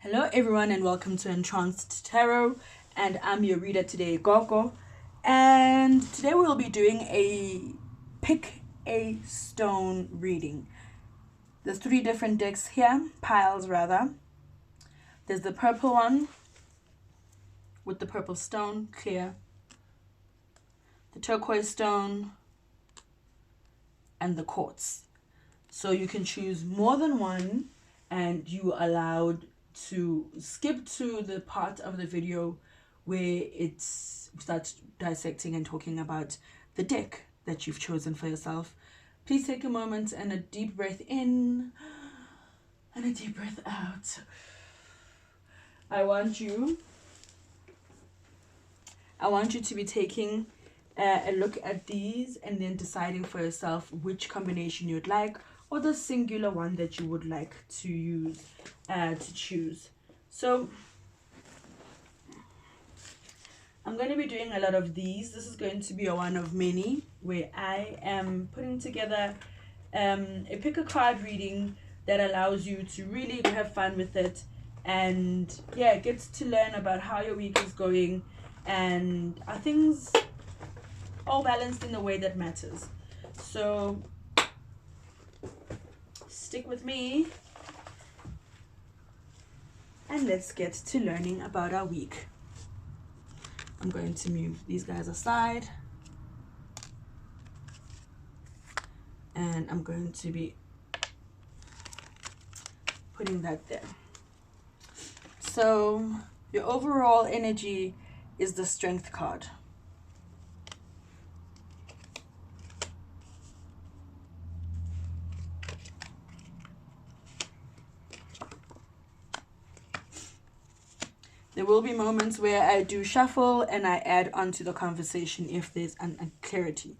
Hello, everyone, and welcome to Entranced Tarot. And I'm your reader today, Gogo. And today we'll be doing a pick a stone reading. There's three different decks here, piles rather. There's the purple one with the purple stone, clear, the turquoise stone, and the quartz. So you can choose more than one, and you are allowed to skip to the part of the video where it starts dissecting and talking about the deck that you've chosen for yourself. Please take a moment and a deep breath in and a deep breath out. I want you to be taking a look at these and then deciding for yourself which combination you'd like, or the singular one that you would like to use to choose. So I'm going to be doing a lot of these. This is going to be a one of many where I am putting together a pick a card reading that allows you to really have fun with it, and yeah, get to learn about how your week is going, and are things all balanced in the way that matters. So stick with me and let's get to learning about our week. I'm going to move these guys aside and I'm going to be putting that there. So your overall energy is the Strength card. There will be moments where I do shuffle and I add onto the conversation if there's unclarity.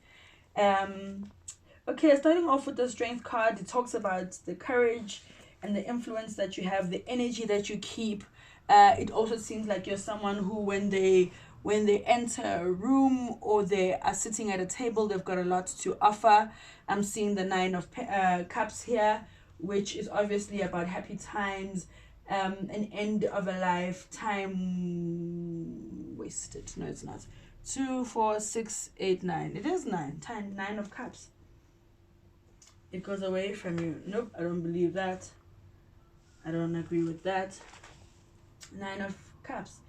Okay, starting off with the Strength card, it talks about the courage and the influence that you have, the energy that you keep. It also seems like you're someone who, when they enter a room or they are sitting at a table, they've got a lot to offer. I'm seeing the Nine of Cups here, which is obviously about happy times, an end of a lifetime wasted. No, it's not. 2, 4, 6, 8, 9. It is 9. 10, 9 of Cups. It goes away from you. Nope, I don't believe that. I don't agree with that. 9 of Cups.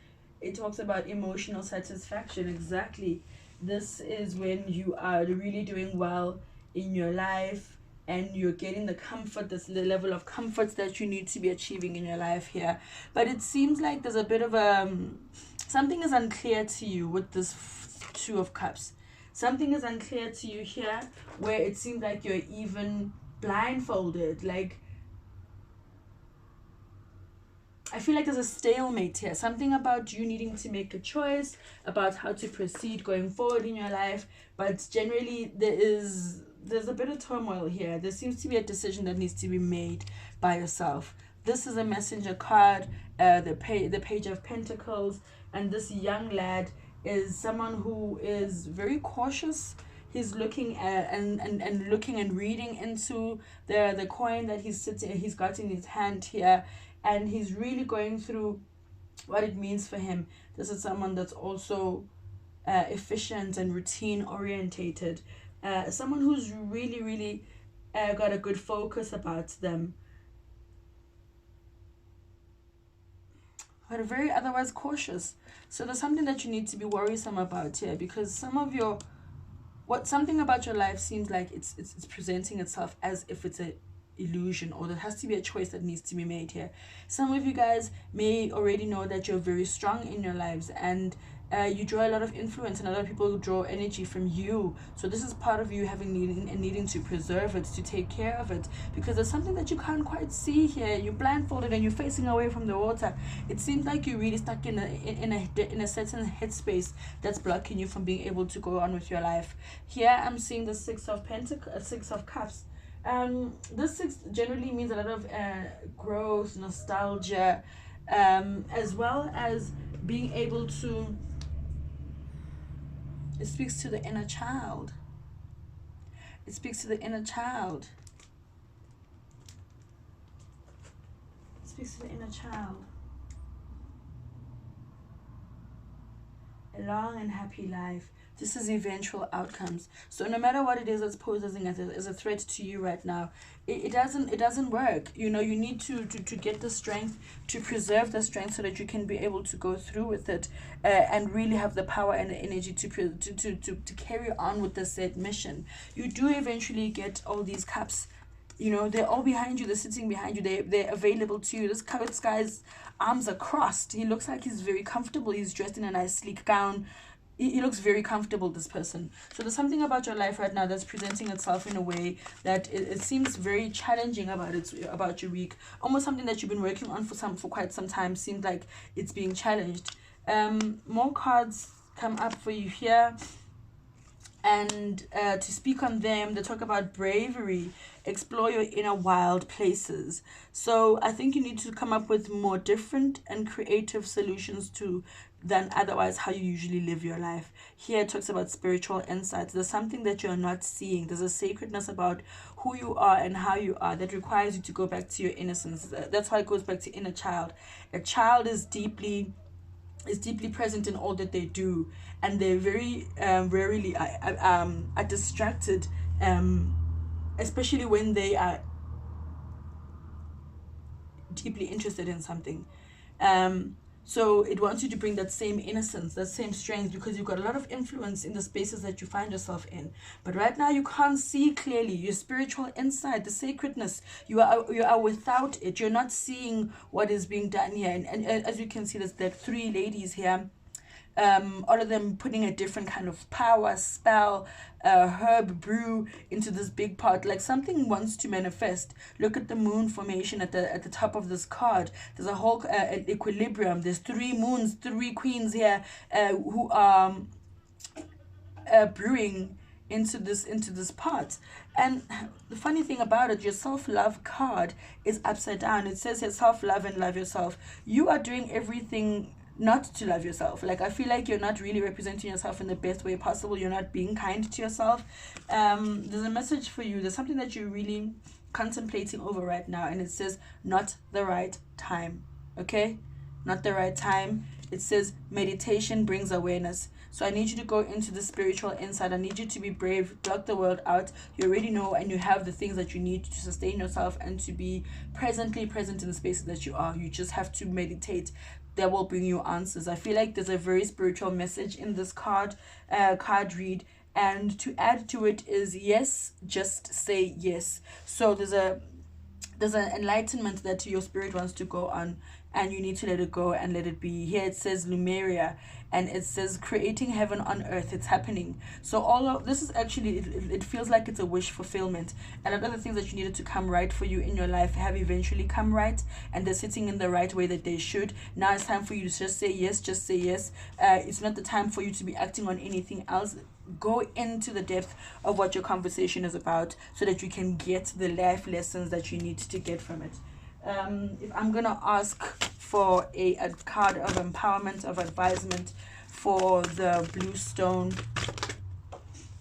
It talks about emotional satisfaction. Exactly. This is when you are really doing well in your life and you're getting the comfort, this level of comfort that you need to be achieving in your life here. But it seems like there's a bit of something is unclear to you with this 2 of Cups. Something is unclear to you here where it seems like you're even blindfolded. Like, I feel like there's a stalemate here. Something about you needing to make a choice about how to proceed going forward in your life. But generally, there's a bit of turmoil here. There seems to be a decision that needs to be made by yourself. This is a messenger card, the Page of Pentacles. And this young lad is someone who is very cautious. He's looking at and looking and reading into the coin that he's got in his hand here, and he's really going through what it means for him. This is someone that's also efficient and routine orientated, someone who's really got a good focus about them, but very otherwise cautious. So there's something that you need to be worrisome about here, because something about your life seems like it's presenting itself as if it's a illusion, or there has to be a choice that needs to be made here. Some of you guys may already know that you're very strong in your lives, and you draw a lot of influence, and a lot of people draw energy from you. So this is part of you needing to preserve it, to take care of it, because there's something that you can't quite see here. You're blindfolded and you're facing away from the water. It seems like you're really stuck in a certain headspace that's blocking you from being able to go on with your life. Here I'm seeing the Six of Cups. This 6 generally means a lot of growth, nostalgia, as well as being able to. It speaks to the inner child. It speaks to the inner child. It speaks to the inner child. a long and happy life. This is eventual outcomes. So no matter what it is that's posing as a threat to you right now, it doesn't work. You know, you need to get the strength, to preserve the strength, so that you can be able to go through with it, and really have the power and the energy to carry on with the said mission. You do eventually get all these cups. You know, they're all behind you, they're sitting behind you, they're available to you. This guy's arms are crossed. He looks like he's very comfortable. He's dressed in a nice sleek gown. He looks very comfortable, this person. So there's something about your life right now that's presenting itself in a way that it seems very challenging about your week. Almost something that you've been working on for quite some time seems like it's being challenged. More cards come up for you here. And to speak on them, they talk about bravery, explore your inner wild places. So I think you need to come up with more different and creative solutions than otherwise how you usually live your life. Here it talks about spiritual insights. There's something that you're not seeing. There's a sacredness about who you are and how you are that requires you to go back to your innocence. That's why it goes back to inner child. A child is deeply present in all that they do, and they very rarely are distracted, especially when they are deeply interested in something. So it wants you to bring that same innocence, that same strength, because you've got a lot of influence in the spaces that you find yourself in. But right now you can't see clearly your spiritual insight, the sacredness. You are without it. You're not seeing what is being done here. And as you can see, there's like 3 ladies here. All of them putting a different kind of power, spell, herb brew into this big pot. Like something wants to manifest. Look at the moon formation at the top of this card. There's a whole equilibrium. There's 3 moons, 3 queens here who are brewing into this pot. And the funny thing about it, your self-love card is upside down. It says here, self-love and love yourself. You are doing everything not to love yourself. Like, I feel like you're not really representing yourself in the best way possible. You're not being kind to yourself. There's a message for you. There's something that you're really contemplating over right now, and it says not the right time. Okay, not the right time. It says meditation brings awareness. So I need you to go into the spiritual insight. I need you to be brave, block the world out. You already know, and you have the things that you need to sustain yourself and to be presently present in the spaces that you are. You just have to meditate. That will bring you answers. I feel like there's a very spiritual message in this card read. And to add to it is yes, just say yes. So there's an enlightenment that your spirit wants to go on, and you need to let it go and let it be. Here it says Lumeria, and it says creating heaven on earth. It's happening. So all of this is actually, it feels like it's a wish fulfillment. And a lot of the things that you needed to come right for you in your life have eventually come right, and they're sitting in the right way that they should. Now it's time for you to just say yes, just say yes. It's not the time for you to be acting on anything else. Go into the depth of what your conversation is about, so that you can get the life lessons that you need to get from it. If I'm gonna ask for a card of empowerment, of advisement for the blue stone,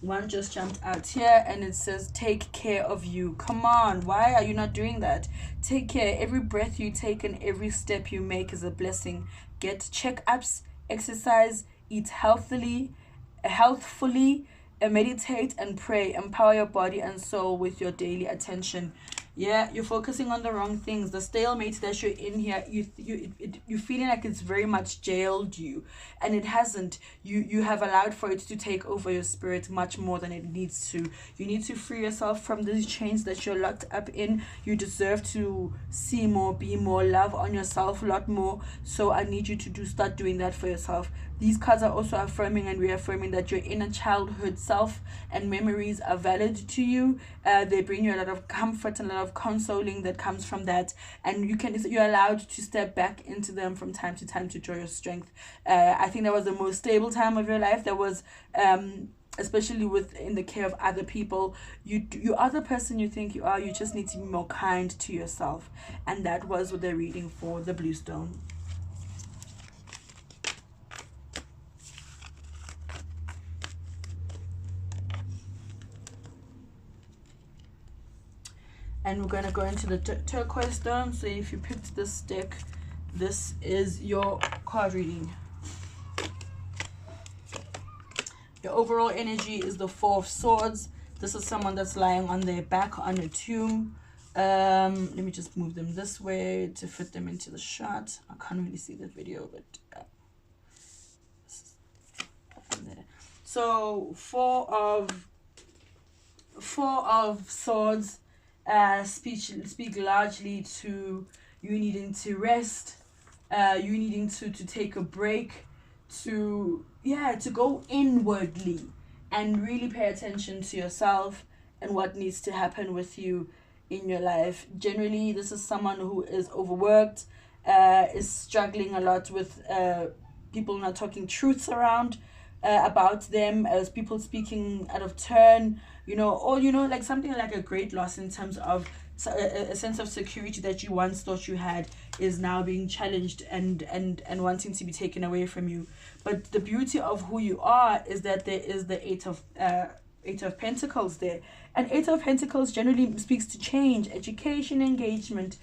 one just jumped out here, and it says take care of you. Come on, why are you not doing that? Take care. Every breath you take and every step you make is a blessing. Get checkups, exercise, eat healthfully, meditate and pray. Empower your body and soul with your daily attention. Yeah, you're focusing on the wrong things. The stalemate that you're in here, you're feeling like it's very much jailed you, and it hasn't. You have allowed for it to take over your spirit much more than it needs to. You need to free yourself from these chains that you're locked up in. You deserve to see more, be more, love on yourself a lot more. So I need you to start doing that for yourself. These cards are also affirming and reaffirming that your inner childhood self and memories are valid to you. They bring you a lot of comfort and a lot of consoling that comes from that, and you're allowed to step back into them from time to time to draw your strength. I think that was the most stable time of your life. That was especially in the care of other people. You are the person you think you are. You just need to be more kind to yourself, and that was what they're reading for the blue stone. And we're going to go into the turquoise stone. So if you picked this deck, this is your card reading. Your overall energy is the Four of Swords. This is someone that's lying on their back on a tomb. Let me just move them this way to fit them into the shot. I can't really see the video, but there. So Four of Swords speak largely to you needing to rest, you needing to take a break, to go inwardly and really pay attention to yourself and what needs to happen with you in your life. Generally, this is someone who is overworked, is struggling a lot with people not talking truths around about them, as people speaking out of turn, or like something like a great loss in terms of a sense of security that you once thought you had is now being challenged and wanting to be taken away from you. But the beauty of who you are is that there is the Eight of Pentacles there, and Eight of Pentacles generally speaks to change, education, engagement,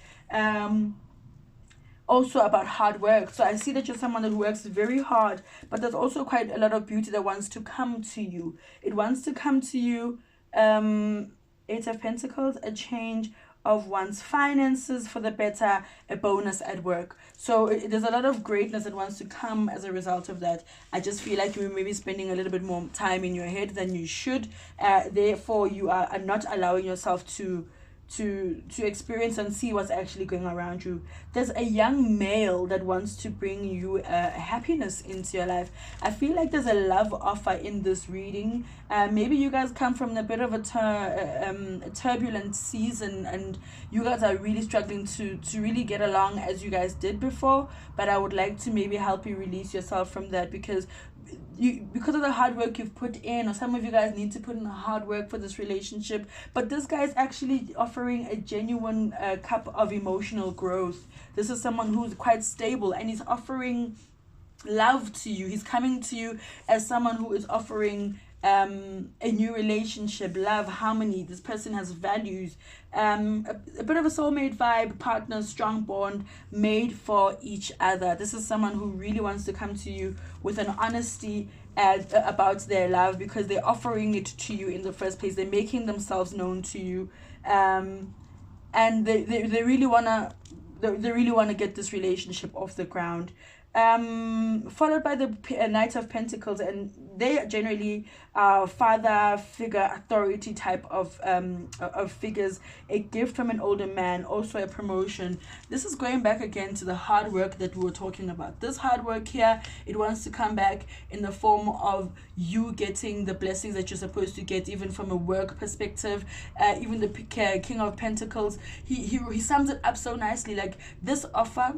also about hard work. So I see that you're someone that works very hard, but there's also quite a lot of beauty that wants to come to you. It wants to come to you. Eight of Pentacles, a change of one's finances for the better, a bonus at work. So there's a lot of greatness that wants to come as a result of that. I just feel like you may be spending a little bit more time in your head than you should. Therefore, you are not allowing yourself to experience and see what's actually going around you. There's a young male that wants to bring you happiness into your life. I feel like there's a love offer in this reading. Maybe you guys come from a bit of a turbulent season and you guys are really struggling to really get along as you guys did before, but I would like to maybe help you release yourself from that, because of the hard work you've put in, or some of you guys need to put in the hard work for this relationship, but this guy is actually offering a genuine cup of emotional growth. This is someone who's quite stable and he's offering love to you. He's coming to you as someone who is offering a new relationship, love, harmony. This person has values, a bit of a soulmate vibe, partner, strong bond made for each other. This is someone who really wants to come to you with an honesty about their love, because they're offering it to you in the first place. They're making themselves known to you, and they really wanna get this relationship off the ground. Followed by the Knight of Pentacles, and they generally are father figure, authority type of figures, a gift from an older man, also a promotion. This is going back again to the hard work that we were talking about. This hard work here, it wants to come back in the form of you getting the blessings that you're supposed to get, even from a work perspective. Even the King of Pentacles, he sums it up so nicely. Like, this offer,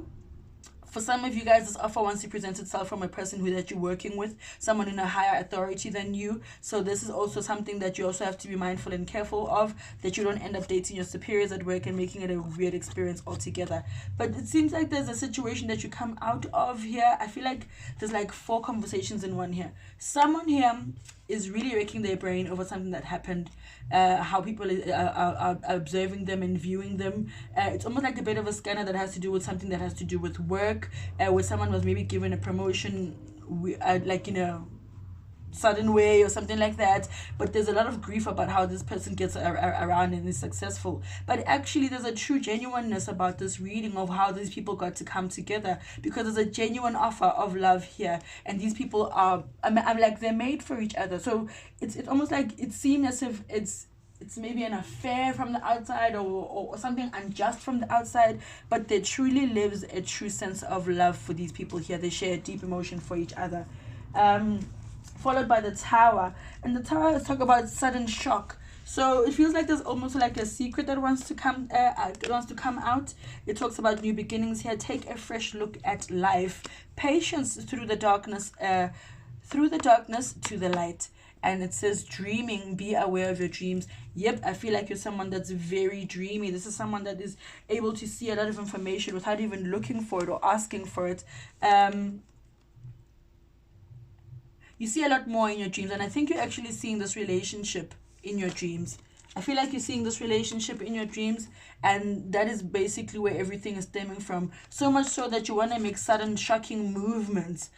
for some of you guys, this offer wants to present itself from a person that you're working with, someone in a higher authority than you. So this is also something that you also have to be mindful and careful of, that you don't end up dating your superiors at work and making it a weird experience altogether. But it seems like there's a situation that you come out of here. I feel like there's like 4 conversations in one here. Someone here is really wrecking their brain over something that happened, how people are observing them and viewing them. It's almost like a bit of a scanner that has to do with something that has to do with work, where someone was maybe given a promotion, like in a sudden way or something like that, but there's a lot of grief about how this person gets around and is successful. But actually there's a true genuineness about this reading of how these people got to come together, because there's a genuine offer of love here, and these people are, I'm like, they're made for each other. So it's almost like it seems as if it's maybe an affair from the outside, or something unjust from the outside, but there truly lives a true sense of love for these people here. They share a deep emotion for each other. Followed by the Tower, and the Tower is talk about sudden shock. So it feels like there's almost like a secret that wants to come out. It talks about new beginnings here. Take a fresh look at life. Patience through the darkness to the light. And it says dreaming, be aware of your dreams. Yep, I feel like you're someone that's very dreamy. This is someone that is able to see a lot of information without even looking for it or asking for it. You see a lot more in your dreams, and I think you're actually seeing this relationship in your dreams. I feel like you're seeing this relationship in your dreams, and that is basically where everything is stemming from. So much so that you want to make sudden, shocking movements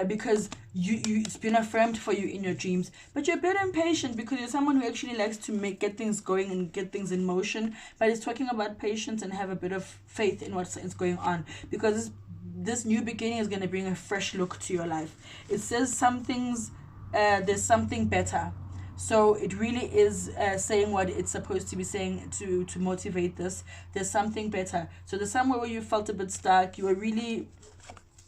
because it's been affirmed for you in your dreams. But you're a bit impatient because you're someone who actually likes to get things going and get things in motion. But it's talking about patience and have a bit of faith in what's going on, because this new beginning is going to bring a fresh look to your life. It says there's something better. So it really is saying what it's supposed to be saying to motivate this. There's something better. So there's somewhere where you felt a bit stuck. You were really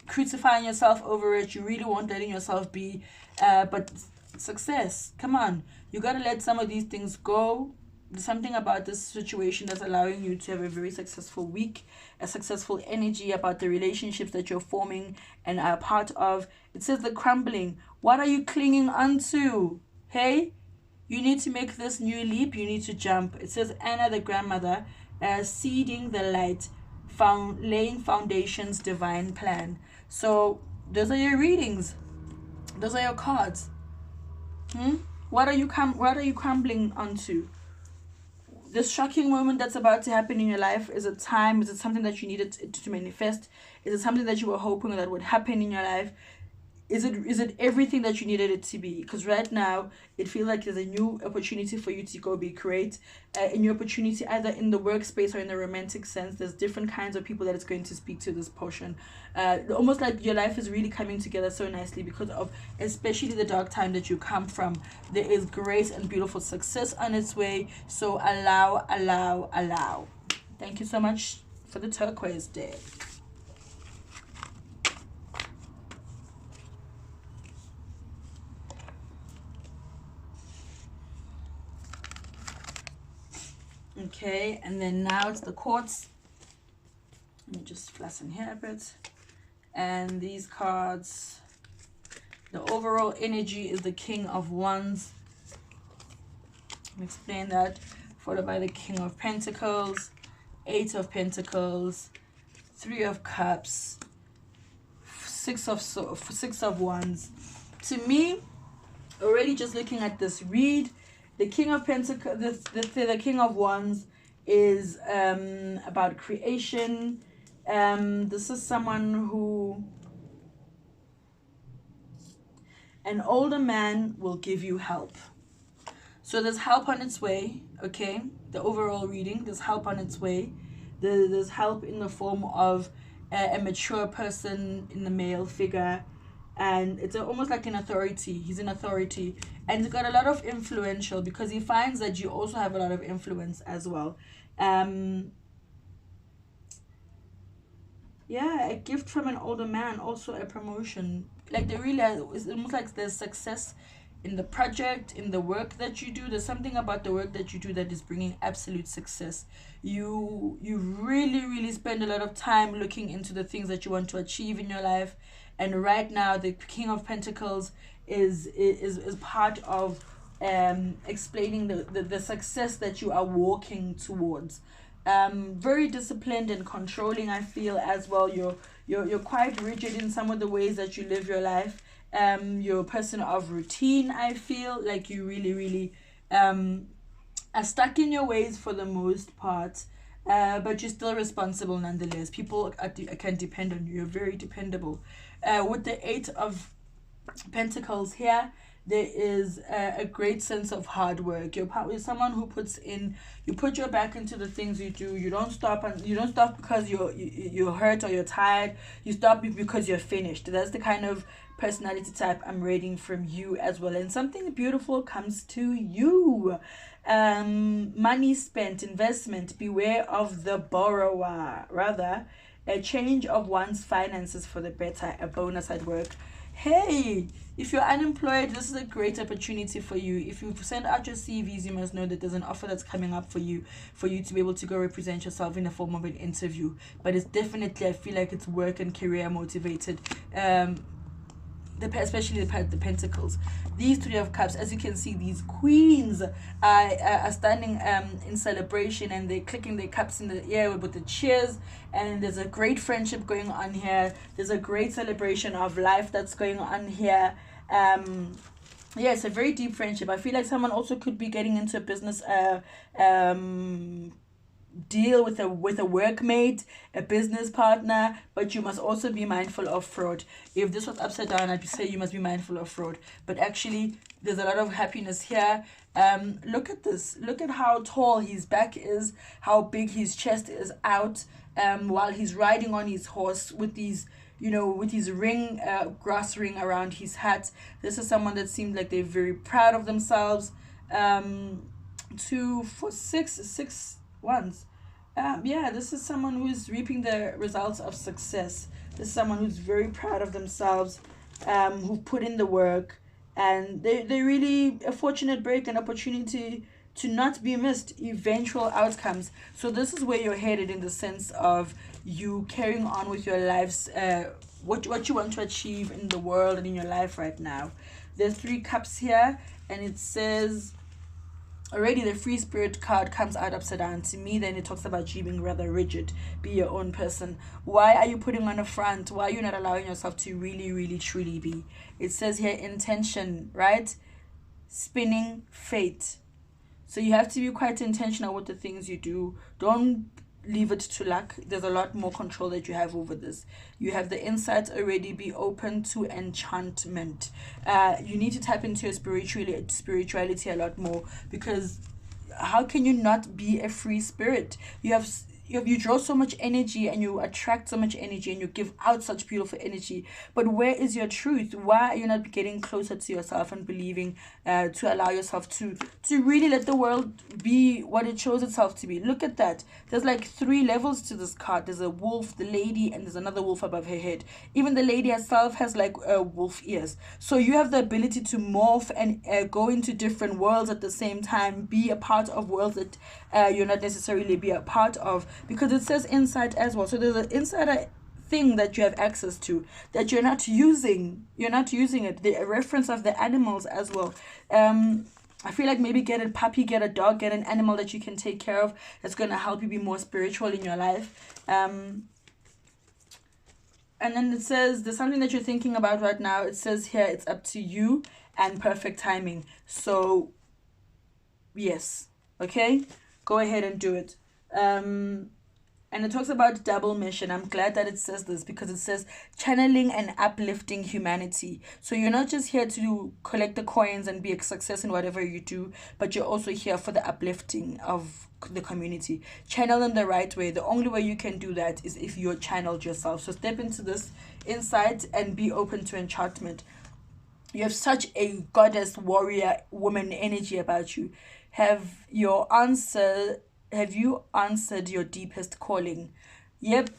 crucifying yourself over it. You really weren't letting yourself be. But success, come on. You got to let some of these things go. There's something about this situation that's allowing you to have a very successful week, a successful energy about the relationships that you're forming and are part of. It says the crumbling. What are you clinging onto? Hey, you need to make this new leap. You need to jump. It says Anna, the grandmother, seeding the light, laying foundations, divine plan. So those are your readings. Those are your cards. What are you crumbling onto? This shocking moment that's about to happen in your life, is it time? Is it something that you needed to manifest? Is it something that you were hoping that would happen in your life? Is it everything that you needed it to be? Because right now it feels like there's a new opportunity for you to go be great. A new opportunity either in the workspace or in the romantic sense. There's different kinds of people that it's going to speak to this portion. Almost like your life is really coming together so nicely because of especially the dark time that you come from. There is great and beautiful success on its way. So allow. Thank you so much for the turquoise deck. Okay, and then now it's the quartz. Let me just flatten here a bit. And these cards, the overall energy is the King of Wands. Let me explain that. Followed by the King of Pentacles, 8 of Pentacles, 3 of Cups, 6 of Wands. To me, already just looking at this read, the King of Pentacles, the King of Wands is about creation. This is someone who, an older man will give you help. So there's help on its way, okay? The overall reading, there's help on its way. There's help in the form of a mature person in the male figure. And it's almost like an authority. He's an authority. And he's got a lot of influential because he finds that you also have a lot of influence as well. Yeah, a gift from an older man, also a promotion. Like they really it's almost like there's success in the project, in the work that you do. There's something about the work that you do that is bringing absolute success. You really spend a lot of time looking into the things that you want to achieve in your life. And right now, the King of Pentacles is part of explaining the success that you are walking towards. Very disciplined and controlling, I feel, as well. You're quite rigid in some of the ways that you live your life. You're a person of routine, I feel. Like you really are stuck in your ways for the most part. But you're still responsible nonetheless. People can depend on you. You're very dependable. With the 8 of Pentacles here, there is a great sense of hard work. You're someone who you put your back into the things you do. You don't stop because you're hurt or you're tired. You stop because you're finished. That's the kind of personality type I'm reading from you as well. And something beautiful comes to you. Money spent, investment, beware of the borrower. Rather, a change of one's finances for the better, a bonus at work. Hey, if you're unemployed, this is a great opportunity for you. If you send out your CVs, you must know that there's an offer that's coming up for you to be able to go represent yourself in the form of an interview. But it's definitely, I feel like it's work and career motivated. Especially the Pentacles. These 3 of Cups, as you can see, these queens are standing in celebration, and they're clicking their cups in the air with the cheers, and there's a great friendship going on here. There's a great celebration of life that's going on here. Yeah, it's a very deep friendship. I feel like someone also could be getting into a business deal with a workmate, a business partner, but you must also be mindful of fraud. If this was upside down, I'd say you must be mindful of fraud. But actually, there's a lot of happiness here. Look at this. Look at how tall his back is, how big his chest is out. While he's riding on his horse with these, with his ring, grass ring around his hat. This is someone that seems like they're very proud of themselves. 2, 4, 6 ones. Yeah, this is someone who's reaping the results of success. This is someone who's very proud of themselves, who put in the work, and they really a fortunate break, an opportunity to not be missed, eventual outcomes. So this is where you're headed in the sense of you carrying on with your lives, what you want to achieve in the world and in your life right now. There's 3 cups here, and it says already the free spirit card comes out upside down to me. Then it talks about you being rather rigid, be your own person. Why are you putting on a front? Why are you not allowing yourself to really, really, truly be? It says here intention, right? Spinning fate. So you have to be quite intentional with the things you do. Don't leave it to luck. There's a lot more control that you have over this. You have the insight already. Be open to enchantment. You need to tap into your spirituality a lot more, because how can you not be a free spirit? You draw so much energy, and you attract so much energy, and you give out such beautiful energy. But where is your truth? Why are you not getting closer to yourself and believing, to allow yourself to really let the world be what it shows itself to be? Look at that. There's like 3 levels to this card. There's a wolf, the lady, and there's another wolf above her head. Even the lady herself has like wolf ears. So you have the ability to morph and go into different worlds at the same time, be a part of worlds that you're not necessarily be a part of, because it says insight as well. So there's an insider thing that you have access to that you're not using it. The reference of the animals as well. I feel like maybe get a puppy, get a dog, get an animal that you can take care of that's going to help you be more spiritual in your life. And then it says there's something that you're thinking about right now. It says here it's up to you and perfect timing. So yes, okay, go ahead and do it. And it talks about double mission. I'm glad that it says this, because it says channeling and uplifting humanity. So you're not just here to collect the coins and be a success in whatever you do, but you're also here for the uplifting of the community. Channel in the right way. The only way you can do that is if you're channeled yourself. So step into this insight and be open to enchantment. You have such a goddess, warrior, woman energy about you. Have you answered your deepest calling? Yep.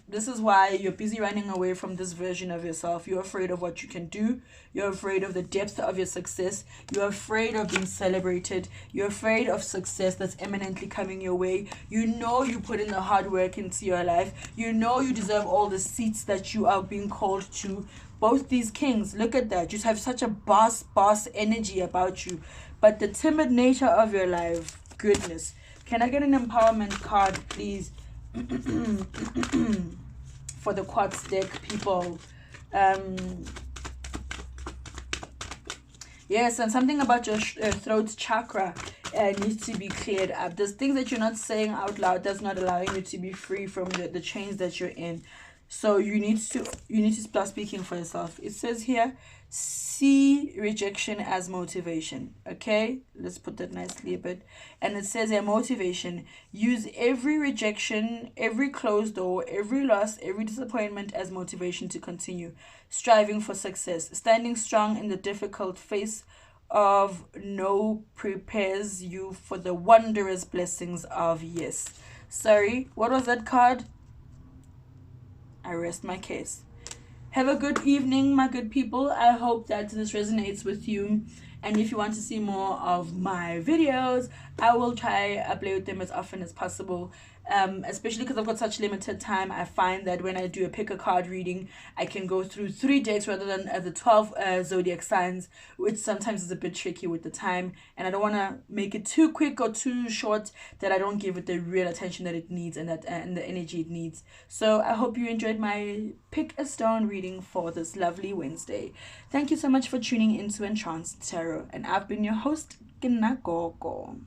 This is why you're busy running away from this version of yourself. You're afraid of what you can do. You're afraid of the depth of your success. You're afraid of being celebrated. You're afraid of success that's eminently coming your way. You know you put in the hard work into your life. You know you deserve all the seats that you are being called to. Both these kings, look at that. You have such a boss energy about you. But the timid nature of your life, goodness. Can I get an empowerment card, please? For the quartz deck, people. Yes, and something about your throat chakra needs to be cleared up. There's things that you're not saying out loud that's not allowing you to be free from the chains that you're in. So you need to start speaking for yourself. It says here, see rejection as motivation. Okay, let's put that nicely a bit. And it says here, motivation. Use every rejection, every closed door, every loss, every disappointment as motivation to continue striving for success. Standing strong in the difficult face of no prepares you for the wondrous blessings of yes. Sorry, what was that card? I rest my case. Have a good evening, my good people. I hope that this resonates with you. And if you want to see more of my videos, I will try upload them as often as possible. Especially because I've got such limited time, I find that when I do a pick a card reading, I can go through 3 decks rather than the 12 zodiac signs, which sometimes is a bit tricky with the time. And I don't want to make it too quick or too short that I don't give it the real attention that it needs and the energy it needs. So I hope you enjoyed my pick a stone reading for this lovely Wednesday. Thank you so much for tuning into Entranced Tarot, and I've been your host, Gina Gogo.